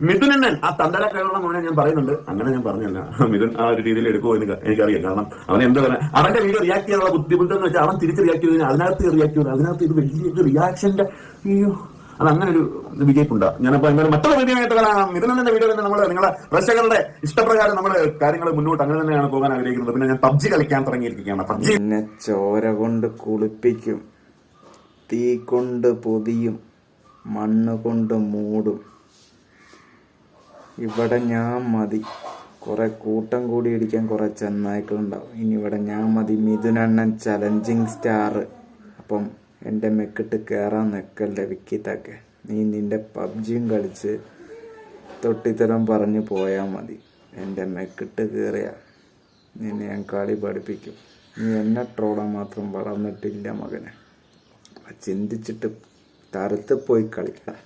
മിഥുനൻ ആ തന്തര കഴിവുള്ള മോനെ ഞാൻ പറയുന്നുണ്ട്. അങ്ങനെ ഞാൻ പറഞ്ഞല്ല, മിഥുൻ ആ ഒരു രീതിയിൽ എടുക്കുമോ എന്ന് എനിക്കറിയാം. കാരണം അവൻ എന്താ പറയുക, അവന്റെ വീഡിയോ റിയാക്ട് ചെയ്യാനുള്ള ബുദ്ധിമുട്ടെന്ന് വെച്ചാൽ അവൻ തിരിച്ച് റിയാക്ട് ചെയ്തതിന് അതിനകത്ത് റിയാക്ട് ചെയ്തു, അതിനകത്ത് ഇത് വലിയ റിയാക്ഷന്റെ അയ്യോ അത് അങ്ങനെ ഒരു വിജയിപ്പുണ്ട്. ഞാനപ്പോ എന്തായാലും മറ്റുള്ള വീഡിയോ ആയിട്ട് കാണാം. മിഥുനന്റെ വീഡിയോ തന്നെ നമ്മൾ നിങ്ങളെ പ്രേക്ഷകരുടെ ഇഷ്ടപ്രകാരം നമ്മൾ കാര്യങ്ങൾ മുന്നോട്ട് അങ്ങനെ തന്നെയാണ് പോകാൻ ആഗ്രഹിക്കുന്നത്. പിന്നെ ഞാൻ പബ്ജി കളിക്കാൻ തുടങ്ങിയിരിക്കുകയാണ്. പബ്ജി എന്നെ ചോര കൊണ്ട് കുളിപ്പിക്കും, തീ കൊണ്ട് പൊതിയും, മണ്ണ് കൊണ്ട് മൂടും. ഇവിടെ ഞാൻ മതി. കുറെ കൂട്ടം കൂടി ഇടിക്കാൻ കുറെ ചെന്നായ്ക്കളുണ്ടാവും. ഇനി ഇവിടെ ഞാൻ മതി. മിഥുനണ്ണൻ ചലഞ്ചിങ് സ്റ്റാർ. അപ്പം എൻ്റെ മെക്കിട്ട് കയറാൻ നിൽക്കല്ലേ വിക്കിത്തൊക്കെ. നീ നിന്റെ പബ്ജിയും കളിച്ച് തൊട്ടിത്തരം പറഞ്ഞു പോയാൽ മതി. എൻ്റെ മെക്കിട്ട് കയറിയ നിന്നെ ഞാൻ കളി പഠിപ്പിക്കും. നീ എന്നെ ട്രോളാൻ മാത്രം വളർന്നിട്ടില്ല മകനെ. ചിന്തിച്ചിട്ട് തരത്ത് പോയി കളിക്കാം.